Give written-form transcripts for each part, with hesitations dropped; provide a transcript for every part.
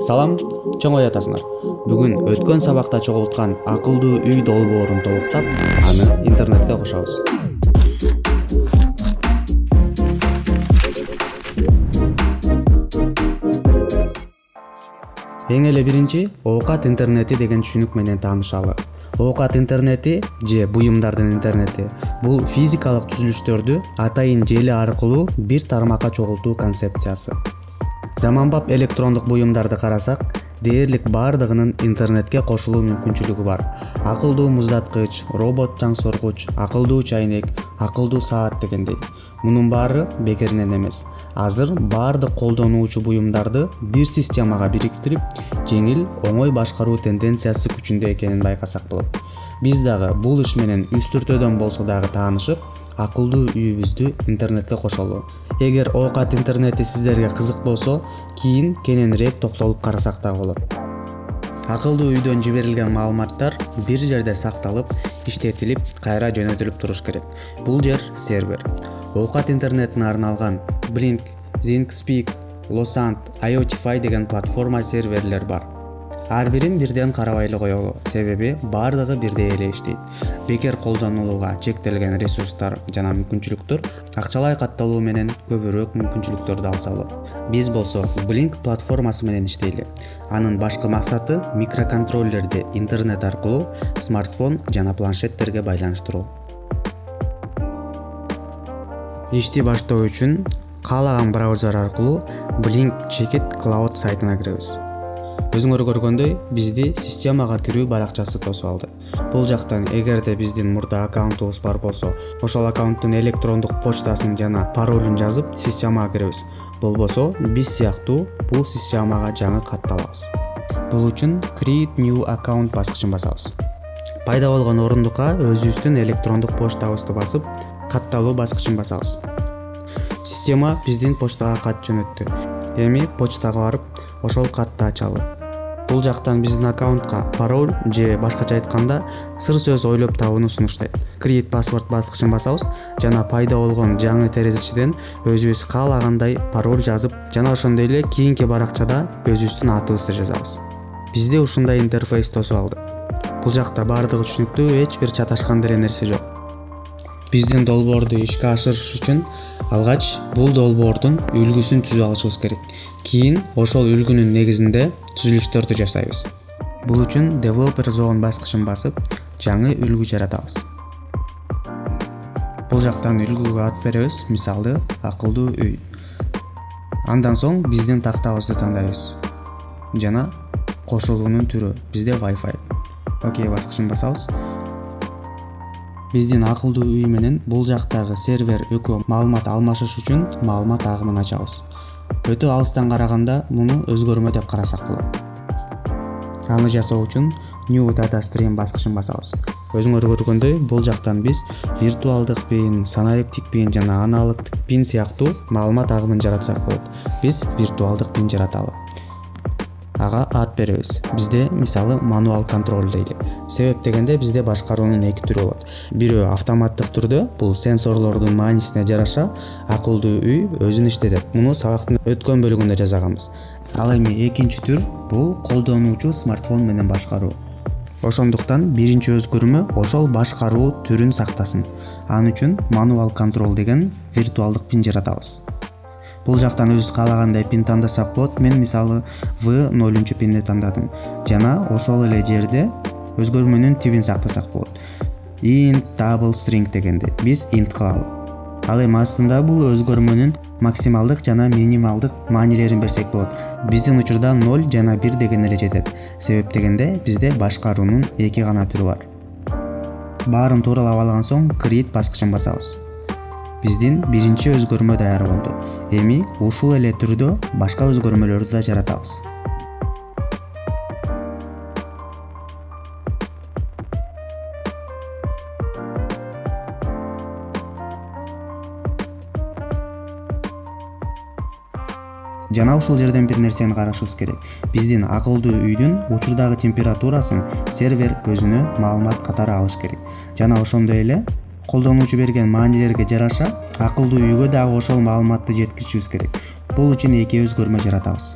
Салам, чоң ой атасыңар. Бүгүн өткөн сабакта чогулткан акылдуу үй долбоорун толуктап, аны интернетке кошобуз. Эң эле биринчи оокат интернети деген түшүнүк менен таанышалы. Оокат интернети же буюмдардын интернети бул физикалык түзүлүштөрдү атайын желе аркылуу бир тармакка чогултуу концепциясы. Заманбап электрондук буюмдарды карасак, дээрлик баардыгынын интернетке кошулуу мүмкүнчүлүгү бар. Акылдуу муздаткыч, робот чаң соргуч, акылдуу чайнек, акылдуу саат дегендей. Мунун баары бекеринен эмес. Азыр баардык колдонуучу буюмдарды бир системага бириктирип, жеңил, оңой башкаруу тенденциясы күчүндө экенин байкасак болот. Биз дагы бул иш менен үстүртөдөн болсо дагы таанышып, акылдуу үйүбүздү интернетке кошолу. Эгер оокат интернети сиздерге кызык болсо, кийин кененирээк токтолуп карасак да болот. Акылдуу үйдөн жиберилген маалыматтар бир жерде сакталып, иштетилип, кайра жөнөтүлүп туруш керек. Бул жер сервер. Оокат интернетине арналган Blink, ThinkSpeak, Losant, IoTFi деген платформа серверлер бар. Ар бирин бирден карабай эле коелу, себеби баардыгы бирдей эле иштейт. Бекер колдонулууга чектелген ресурстар жана мүмкүнчүлүктөр акчалай катталуу менен көбүрөөк мүмкүнчүлүктөрдү алса болот. Биз болсо Blink платформасы менен иштейли. Анын башкы максаты микроконтроллерди интернет аркылуу смартфон жана планшеттерге байланыштыруу. Ишти баштоо үчүн каалаган браузер аркылуу Blink Checkit Cloud сайтына киребиз. Өзүңөр көргөндөй, бизди системага кирүү баракчасы тосуп алды. Бул жактан эгерде биздин мурда аккаунтубуз бар болсо, ошол аккаунттун электрондук почтасын жана паролун жазып, системага киребиз. Болбосо, биз сыяктуу бул системага жаңы катталабыз. Бул үчүн Create New Account баскычын басабыз. Пайда болгон орундукка өзүбүздүн электрондук почтабызды басып, катталуу баскычын басабыз. Система биздин почтага кат жөнөттү. Эми почтага барып, ошол катты ачалы. Бул жактан биздин аккаунтка пароль же башкача айтканда сыр сөз ойлоп табууну сунуштайт. Create password баскычын басабыз жана пайда болгон жаңы терезечеден өзүбүз каалагандай пароль жазып, жана ошондой эле кийинки баракчада өзүбүздүн атыбызды жазабыз. Бизде ушундай интерфейс тосуп алды. Бул жакта баардыгы түшүнүктүү, эч бир чаташкан деле нерсе жок. Биздин долбоорду ишке ашырыш үчүн алгач бул долбоордун үлгүсүн түзүп алышыбыз керек. Кийин ошол үлгүнүн негизинде түзүлүштөрдү жасайбыз. Бул үчүн Developer Zone баскычын басып, жаңы үлгү жаратабыз. Бул жактан үлгүгө ат беребиз, мисалы, акылдуу үй. Андан соң биздин тактабызды тандайбыз. Жана кошулуунун түрү бизде Wi-Fi. Окей баскычын басабыз. Биздин акылдуу үй менен бул жактагы сервер экөө маалымат алмашыш үчүн маалымат агымын ачабыз. Өтө алыстан караганда муну өзгөрмө деп карасак болот. Аны жасоо үчүн New Data Stream баскычын басабыз. Өзүңөр көргөндөй, бул жактан биз виртуалдык бин, санариптик бин жана аналогтук бин сыяктуу маалымат агымын жаратсак болот. Биз виртуалдык бин жараталы. Ага ат беребиз. Бизде мисалы мануал контроль дейли. Себеп дегенде бизде башкаруунун эки түрү болот. Бирөө автоматтык түрдө, бул сенсорлордун маанисине жараша акылдуу үй өзүн иштетет. Муну сабактын өткөн бөлүгүндө жазганбыз. Ал эми экинчи түр бул колдонуучу смартфон менен башкаруу. Ошондуктан биринчи өзгөрмө ошол башкаруу түрүн сактасын. Ал үчүн мануал контроль деген виртуалдык пин жаратабыз. Бул жактан өзүбүз каалагандай пин тандасак болот. Мен мисалы V0 пинди тандадым. Жана ошол эле жерде өзгөрмөнүн типин сактасак болот. Int, double string дегенде биз int кылалы. Ал эми астында бул өзгөрмөнүн максималдык жана минималдык маанилерин берсек болот. Биздин учурда 0 жана 1 деген эле жетет. Себеп дегенде бизде башкаруунун эки гана түрү бар. Баарын тууралап алган соң Create баскычын басабыз. Биздин биринчи өзгөрмө даяр болду. Эми ушул эле түрдө башка өзгөрмөлөрдү да жаратабыз. Жана ушул жерден бир нерсени карашыбыз керек. Биздин акылдуу үйдүн учурдагы температурасын сервер өзүнө маалымат катары алыш керек. Жана ошондой эле колдонуучу берген маанилерге жараша акылдуу үйгө дагы ошол маалыматты жеткиришибиз керек. Бул үчүн эки өзгөрмө жаратабыз.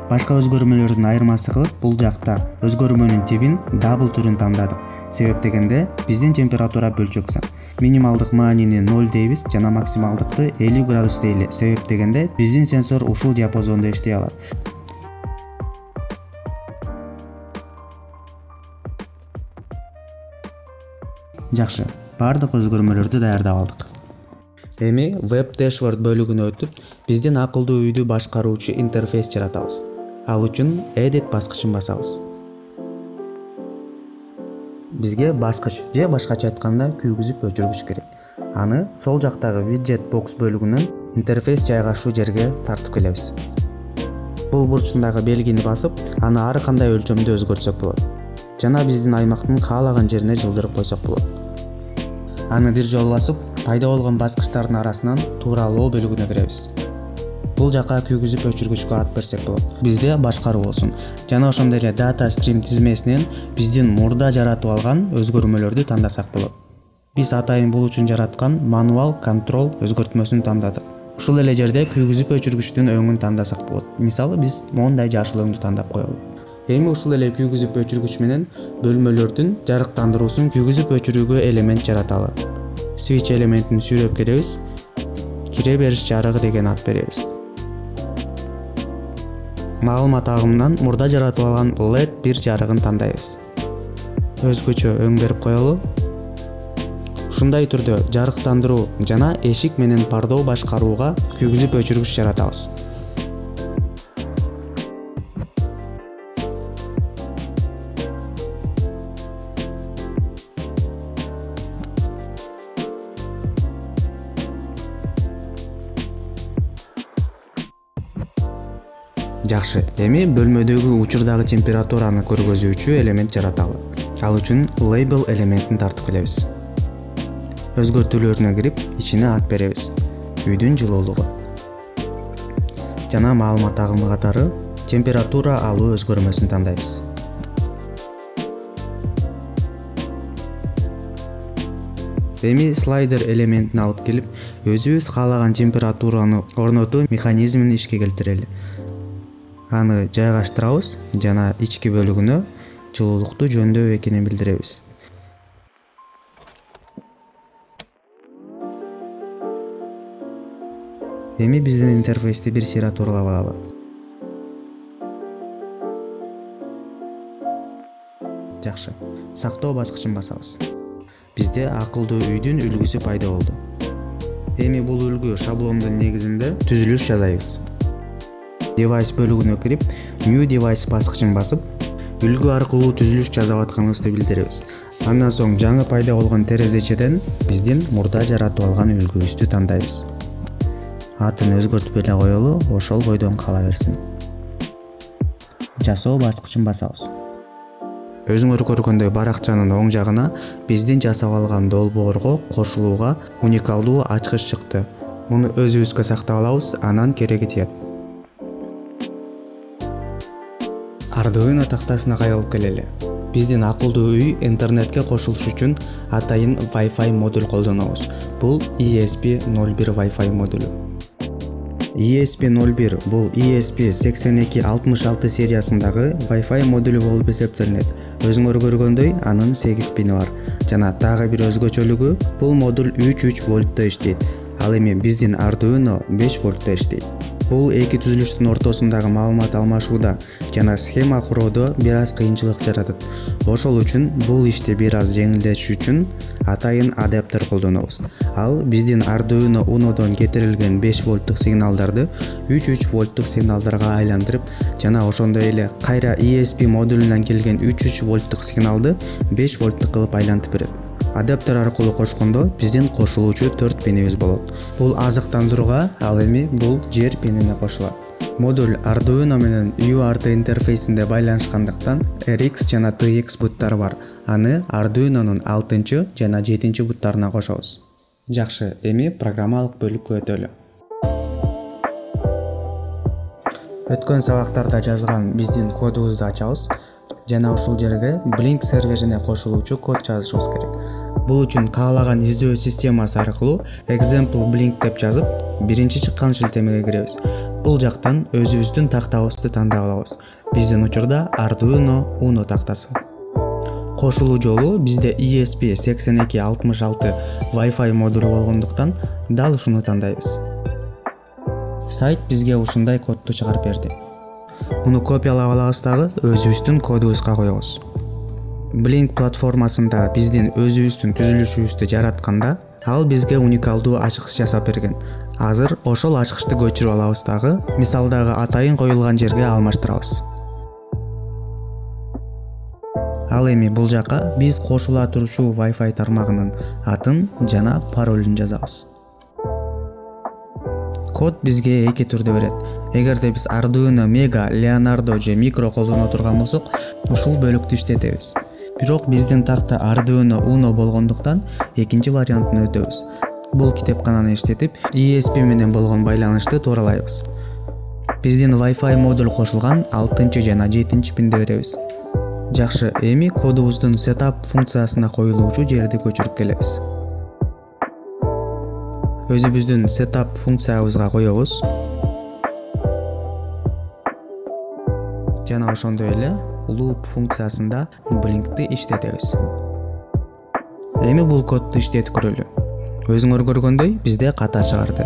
Башка өзгөрмөлөрдүн айырмасы кылып бул жакта өзгөрмөнүн тибин дабл түрүн тандадык. Себеп дегенде биздин температура бөлчөк сан. Минималдык маанини 0 дейбиз жана максималдыкты 50 градус дейли. Себеп дегенде биздин сенсор ушул диапазондо иштей алат. Жакшы, бардык өзгөрмөлөрдү даярдап алдык. Эми Web Dashboard бөлүгүнө өтүп, биздин акылдуу үйдү башкаруучу интерфейс жаратабыз. Ал үчүн Edit баскычын басабыз. Бизге баскыч же башкача айтканда күйгүзүп өчүргүч керек. Аны сол жактагы Widget Box бөлүгүнөн интерфейс жайгашуу жерге тартып келебиз. Бул бурчундагы белгини басып, аны ар кандай өлчөмдө өзгөртсөк болот. Жана биздин аймактын каалаган жерине жылдырып койсок болот. Аны бир жолу басып, пайда болгон баскычтардын арасынан тууралоо бөлүгүнө киребиз. Бул жака күйгүзүп өчүргүчкө ат берсек болот. Бизде башкаруу болсун. Жана ошондой эле Data Stream тизмесинен биздин мурда жаратып алган өзгөрмөлөрдү тандасак болот. Биз атайын бул үчүн жараткан Manual Control өзгөртмөсүн тандадык. Ушул эле жерде күйгүзүп өчүргүчтүн өңүн тандасак болот. Мисалы биз моундай жашыл өңдү тандап коелу. Эми ушул эле күйгүзүп өчүргүч менен бөлмөлөрдүн жарыктандыруусун күйгүзүп өчүрүүгө элемент жараталы. Switch элементин сүйрөп келебиз. Кире бериш жарыгы деген ат беребиз. Маалымат агымынан мурда жаратып алган LED бир жарыгын тандайбыз. Өзгөчө өң берип коелу. Ушундай түрдө жарыктандыруу жана эшик менен пардоо башкарууга күйгүзүп өчүргүч жаратабыз. Жакшы, эми бөлмөдөгү учурдагы температураны көргөзүүчү элемент жараталы. Ал үчүн Label элементин тартып келебиз. Өзгөртүүлөрүнө кирип, ичине ат беребиз. Үйдүн жылуулугу. Жана маалымат агымы катары температура алуу өзгөрмөсүн тандайбыз. Эми слайдер элементин алып келип, өзүбүз каалаган температураны орнотуу механизмин ишке келтирели. Аны жайгаштырабыз жана ички бөлүгүнө жылуулукту жөндөп экенин билдиребиз. Эми биздин интерфейсти бир сыйра тууралап алалы. Жакшы, сактоо баскычын басабыз. Бизде акылдуу үйдүн үлгүсү пайда болду. Эми бул үлгү шаблондун негизинде түзүлүш жасайбыз. Device бөлүгүнө кирип, New Device баскычын басып, үлгү аркылуу түзүлүш жасап атканыбызды билдиребиз. Андан соң жаңы пайда болгон терезечеден биздин мурда жаратып алган үлгүбүздү тандайбыз. Атын өзгөртүп эле коелу, ошол бойдон кала берсин. Жасоо баскычын басабыз. Өзүңөр көргөндөй баракчанын оң жагына биздин жасап алган долбоорго кошулууга уникалдуу ачкыч чыкты. Муну өзүбүзгө сактап алабыз, анан кереги тиет. Arduino тактасына кайрылып келели. Биздин акылдуу үй интернетке кошулуш үчүн атайын Wi-Fi модуль колдонобуз. Бул ESP01 Wi-Fi модулу. ESP01 бул ESP8266 сериясындагы Wi-Fi модулу болуп эсептелинет. Өзүңөр көргөндөй, анын 8 пини бар. Жана дагы бир өзгөчөлүгү, бул модуль 3 вольтто иштейт. Ал эми биздин Arduino 5 вольтто иштейт. Бул эки түзүлүштүн ортосундагы маалымат алмашууда жана схема куроодо бир аз кыйынчылык жаратат. Ошол үчүн бул ишти бир аз жеңилдетиш үчүн атайын адаптер колдонобуз. Ал биздин Arduino Uno'дон кетирилген 5 вольттук сигналдарды 3 вольттук сигналдарга айландырып, жана ошондой эле кайра ESP модулунан келген 3 вольттук сигналды 5 вольттук кылып айлантып берет. Адаптер аркылуу кошкондо биздин кошулуучу 4 пинибиз болот. Бул азыктандырууга, ал эми бул жер пинине кошулат. Модуль Arduino менен UART интерфейсинде байланышкандыктан RX жана TX буттары бар. Аны Arduino'нун 6 жана 7 буттарына кошобуз. Жакшы, эми программалык бөлүккө өтөлү. Өткөн сабактарда жазган биздин кодубузду ачабыз жана ушул жерге Blink серверине кошулуучу код жазышыбыз керек. Бул үчүн каалаган издөө системасы аркылуу example blink деп жазып, биринчи чыккан шилтемеге киребиз. Бул жактан өзүбүздүн тактабызды тандап алабыз. Биздин учурда Arduino Uno тактасы. Кошулуу жолу бизде ESP8266 Wi-Fi модулу болгондуктан дал ушуну тандайбыз. Сайт бизге ушундай кодду чыгарып берди. Муну копиялап алабыз дагы өзүбүздүн кодубузга коебуз. Blink платформасында биздин өзүбүздүн түзүлүшүбүздү жаратканда, ал бизге уникалдуу ачкыч жасап берген. Азыр ошол ачкычты көчүрүп алабыз дагы мисалдагы атайын коюлган жерге алмаштырабыз. Ал эми бул жака биз кошула турушуу Wi-Fi тармагынын атын жана паролун жазабыз. Код бизге эки түрдө берет. Эгерде биз Arduino Mega, Leonardo же Micro колдоно турган болсок, ушул бөлүктү иштетебиз. Бирок биздин такта Arduino Uno болгондуктан экинчи вариантын өтөбүз. Бул китепкананы иштетип, ESP менен болгон байланышты тууралайбыз. Биздин Wi-Fi модуль кошулган 6 жана 7 пинди беребиз. Жакшы, эми кодубуздун setup функциясына коюлуучу жерди көчүрүп келебиз. Өзүбүздүн setup функциябызга коебуз. Жана ошондой эле loop функциясында blinkти иштетебиз. Эми бул кодду иштетип көрөлү. Өзүңөр көргөндөй бизде ката чыгарды.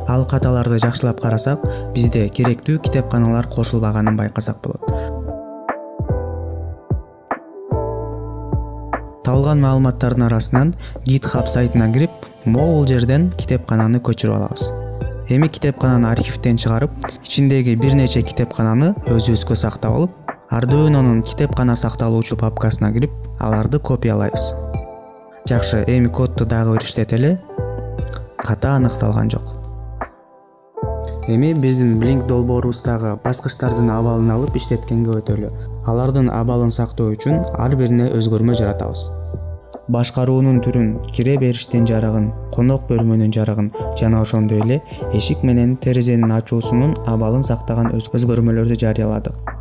Ал каталарды жакшылап карасак, бизде керектүү китепканалар кошулбаганын байкасак болот. Табылган маалыматтардын арасынан GitHub сайтына кирип, могул жерден китепкананы көчүрүп алабыз. Эми китепкананы архивден чыгарып, ичиндеги бир нече китепкананы өзүбүзгө сактап алып, Arduino'нун китепкана сакталуучу папкасына кирип, аларды копиялайбыз. Жакшы, эми кодду дагы бир иштетели. Ката аныкталган жок. Эми биздин Blink долбоорубуздагы баскычтардын абалын алып иштеткенге өтөлү. Алардын абалын сактоо үчүн ар бирине өзгөрмө жаратабыз. Башкаруунун түрүн, кире бериштин жарыгын, конок бөлмөнүн жарыгын жана ошондой эле эшик менен терезенин ачуусунун абалын сактаган өзгөрмөлөрдү жарыяладык.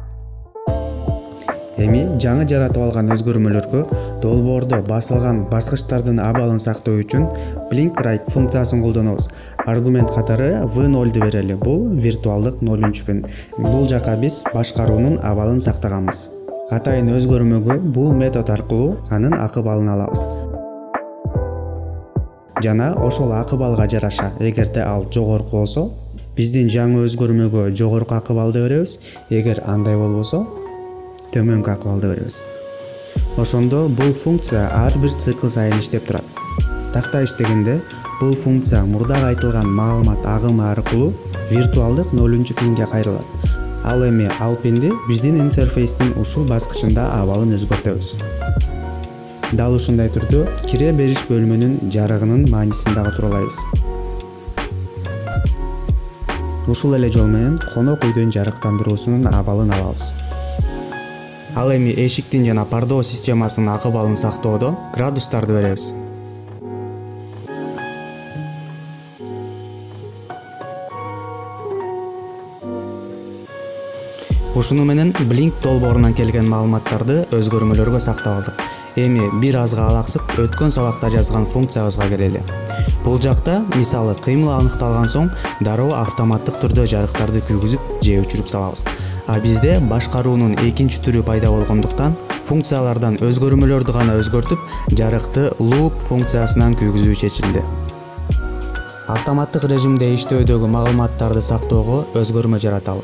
Эми жаңы жаратып алган өзгөрмөлөргө долбоордо басылган баскычтардын абалын сактоо үчүн Blink Write функциясын колдонобуз. Аргумент катары V0 берели. Бул виртуалдык 0-пин. Бул жака биз башкаруунун абалын сактаганбыз. Атайын өзгөрмөгө бул метод аркылуу анын акыбалын алабыз. Жана ошол акыбалга жараша, эгерде ал жогорку болсо, биздин жаңы өзгөрмөгө жогорку акыбалды беребиз. Эгер андай болбосо, төмөнкү акыбалды беребиз. Ошондо бул функция ар бир цикл сайын иштеп турат. Такта иштегенде бул функция мурдагы айтылган маалымат агымы аркылуу виртуалдык 0-пинге кайрылат. Ал эми ал пинди биздин интерфейстин ушул баскычында абалын өзгөртөбүз. Дал ушундай түрдө кире бериш бөлмөнүн жарыгынын маанисин дагы тууралайбыз. Ушул эле жол менен конок үйдүн жарыктандыруусунун абалын алабыз. Ал эми эшиктин жана пардоо системасынын акыбалын сактоодо градустарды беребиз. Ушуну менен Blink долбоорунан келген маалыматтарды өзгөрмөлөргө сактап алдык. Эми бир азга алаксып, өткөн сабакта жазган функциябызга келели. Бул жакта мисалы кыймыл аныкталган соң дароо автоматтык түрдө жарыктарды күйгүзүп же өчүрүп салабыз. А бизде башкаруунун экинчи түрү пайда болгондуктан функциялардан өзгөрмөлөрдү гана өзгөртүп, жарыкты loop функциясынан күйгүзүү чечилди. Автоматтык режимде иштөөдөгү маалыматтарды сактоого өзгөрмө жараталы.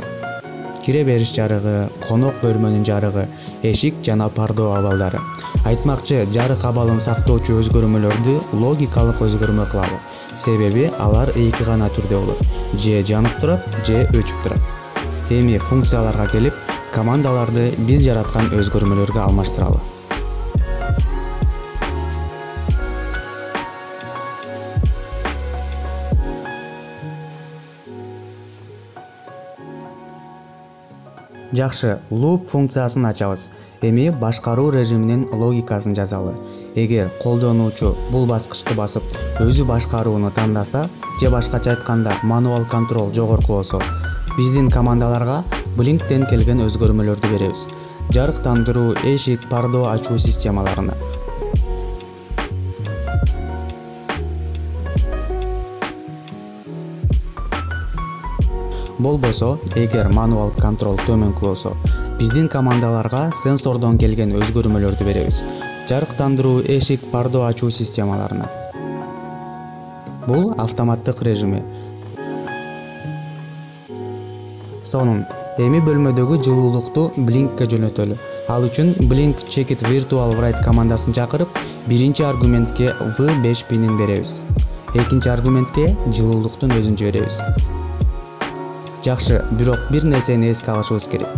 Кире бериш жарыгы, конок бөлмөнүн жарыгы, эшик жана пардоо абалдары. Айтмакчы, жарык абалын сактоочу өзгөрмөлөрдү логикалык өзгөрмө кылалы. Себеби алар эки гана түрдө болот. Же жанып турат, же өчүп турат. Эми функцияларга келип, командаларды биз жараткан өзгөрмөлөргө алмаштыралы. Жакшы, loop функциясын ачабыз. Эми башкаруу режиминин логикасын жазалы. Эгер колдонуучу бул баскычты басып, өзү башкарууну тандаса, же башкача айтканда мануал контрол жогорку болсо, биздин командаларга Blink'тен келген өзгөрмөлөрдү беребиз. Жарыктандыруу, эшик, пардоо ачуу системаларына. Болбосо, эгер мануал контрол төмөнкү болсо, биздин командаларга сенсордон келген өзгөрмөлөрдү беребиз. Жарыктандыруу, эшик, пардо ачуу системаларына. Бул автоматтык режими. Сонун эми бөлмөдөгү жылуулукту Blinkке жөнөтөлү. Ал үчүн Blink Check-it Virtual Write командасын чакырып, биринчи аргументке V5 пинин беребиз. Экинчи аргументте жылуулуктун өзүн жиберебиз. Жакшы, бирок бир нерсени эске алышыбыз керек.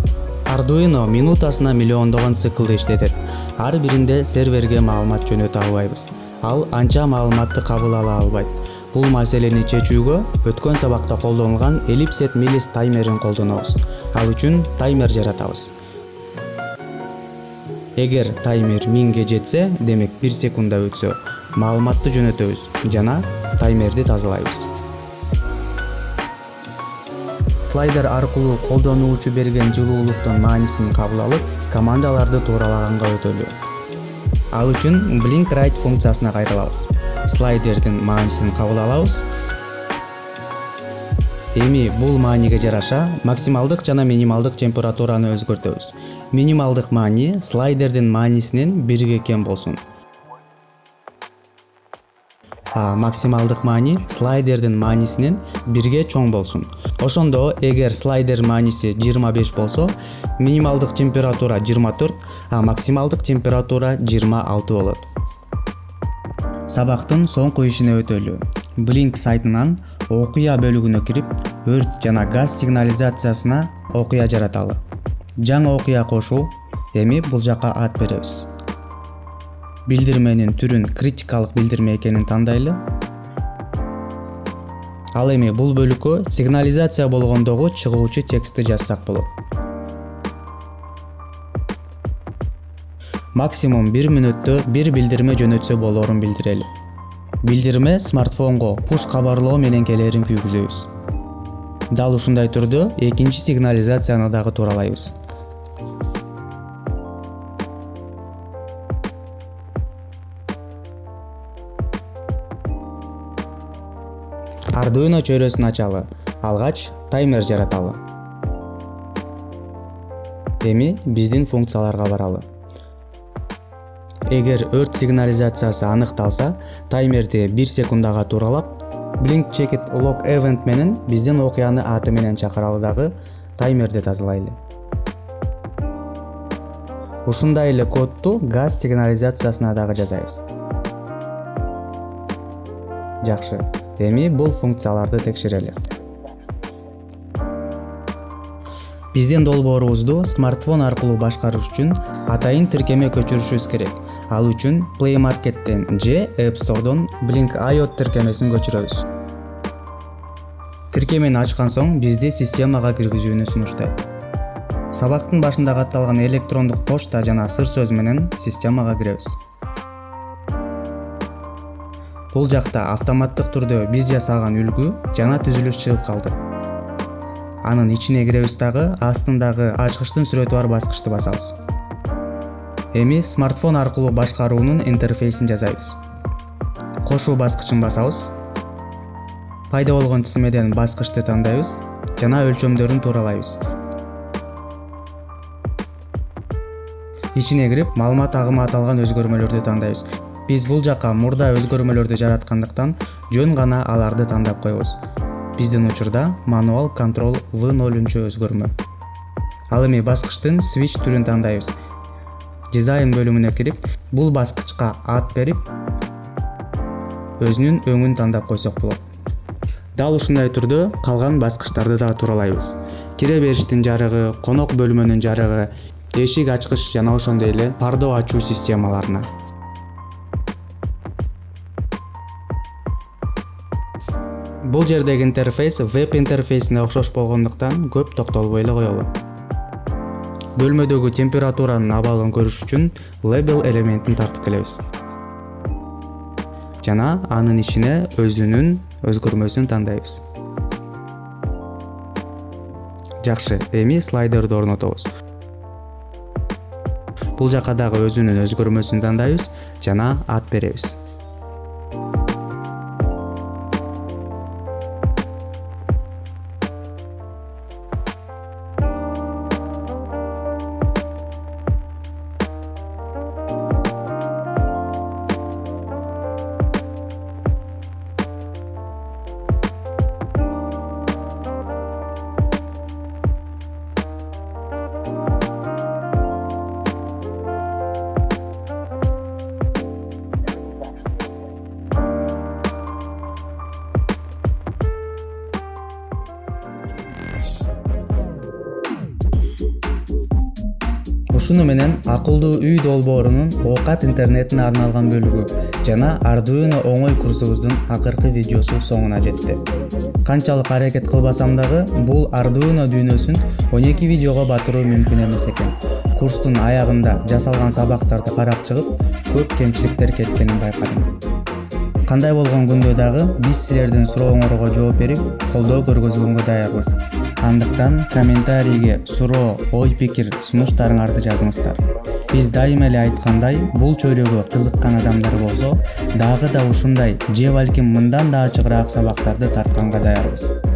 Arduino минутасына миллиондогон циклды иштетет. Ар биринде серверге маалымат жөнөтө албайбыз. Ал анча маалыматты кабыл ала албайт. Бул маселени чечүүгө өткөн сабакта колдонулган Ellipset Millis таймерин колдонобуз. Ал үчүн таймер жаратабыз. Эгер таймер 1000ге жетсе, демек 1 секунда өтсө, маалыматты жөнөтөбүз жана таймерди тазалайбыз. Слайдер аркылуу колдонуучу берген жылуулуктун маанисин кабыл алып, командаларды тууралаганга өтөлү. Ал үчүн Blink Write функциясына кайрылабыз. Слайдердин маанисин кабыл алабыз. Эми бул мааниге жараша максималдык жана минималдык температураны өзгөртөбүз. Минималдык маани слайдердин маанисинен 1ге кем болсун. Максималдык маани слайдердин маанисинен 1ге чоң болсун. Ошондо эгер слайдер мааниси 25 болсо, минималдык температура 24, максималдык температура 26 болот. Сабактын соңку ишине өтөлү. Blink сайтынан окуя бөлүгүнө кирип, өрт жана газ сигнализациясына окуя жараталы. Жаңы окуя кошуу. Эми бул жака ат беребиз. Билдирменин түрүн критикалык билдирме экенин тандайлы. Ал эми бул бөлүккө сигнализация болгондогу чыгуучу текстти жазсак болот. Максимум 1 мүнөттө бир билдирме жөнөтсө болорун билдирели. Билдирме смартфонго push кабарлоо менен келерин күйгүзөбүз. Дал ушундай түрдө экинчи сигнализацияны дагы тууралайбыз. Arduino чөйрөсүн ачалы. Алгач таймер жараталы. Эми биздин функцияларга баралы. Эгер өрт сигнализациясы аныкталса, таймерди 1 секундага тууралап, Blink Check-it Log Event менен биздин окуяны аты менен чакыралы дагы таймерди тазалайлы. Ушундай эле кодду газ сигнализациясына дагы жазайбыз. Жакшы. Эми бул функцияларды текшерели. Биздин долбоорубузду смартфон аркылуу башкарыш үчүн атайын тиркеме көчүрүшүбүз керек. Ал үчүн Play Market'тен же App Store'дон Blink IoT тиркемесин көчүрөбүз. Тиркемени ачкан соң бизди системага киргизүүнү сунуштайт. Сабактын башында катталган электрондук почта жана сыр сөз менен системага киребиз. Бул жакта автоматтык түрдө биз жасаган үлгү жана түзүлүш чыгып калды. Анын ичине киребиз дагы астындагы ачкычтын сүрөтү бар баскычты басабыз. Эми смартфон аркылуу башкаруунун интерфейсин жасайбыз. Кошуу баскычын басабыз. Пайда болгон тизмеден баскычты тандайбыз жана өлчөмдөрүн тууралайбыз. Ичине кирип, маалымат агымы аталган өзгөрмөлөрдү тандайбыз. Биз бул жака мурда өзгөрмөлөрдү жараткандыктан жөн гана аларды тандап коебуз. Биздин учурда мануал контрол V0 өзгөрмө. Ал эми баскычтын switch түрүн тандайбыз. Дизайн бөлүмүнө кирип, бул баскычка ат берип, өзүнүн өңүн тандап койсок болот. Дал ушундай түрдө калган баскычтарды да тууралайбыз. Кире бериштин жарыгы, конок бөлмөнүн жарыгы, эшик ачкыч жана ошондой эле пардо ачуу системаларына. Бул жердеги интерфейс веб интерфейсине окшош болгондуктан көп токтолбой эле коелу. Бөлмөдөгү температуранын абалын көрүш үчүн label элементин тартып келебиз. Жана анын ичине өзүнүн өзгөрмөсүн тандайбыз. Жакшы, эми слайдерди орнотобуз. Бул жака дагы өзүнүн өзгөрмөсүн тандайбыз жана ат беребиз. ушуну менен акылдуу үй долбоорунун оокат интернетине арналган бөлүгү жана Arduino оңой курсубуздун акыркы видеосу соңуна жетти. Канчалык аракет кылбасам дагы бул Arduino дүйнөсүн 12 видеого батыруу мүмкүн эмес экен. Курстун аягында жасалган сабактарды карап чыгып, көп кемчиликтер кеткенин байкадым. Кандай болгон күндө дагы биз силердин сурооңорго жооп берип, колдоо көргөзгөнгө даярбыз. Андыктан комментарийге суроо, ой-пикир, сунуштарыңарды жазыңыздар. Биз дайыма эле айткандай, бул чөйрөгө кызыккан адамдар болсо, дагы да ушундай же балким мындан да ачыгыраак сабактарды тартканга даярбыз.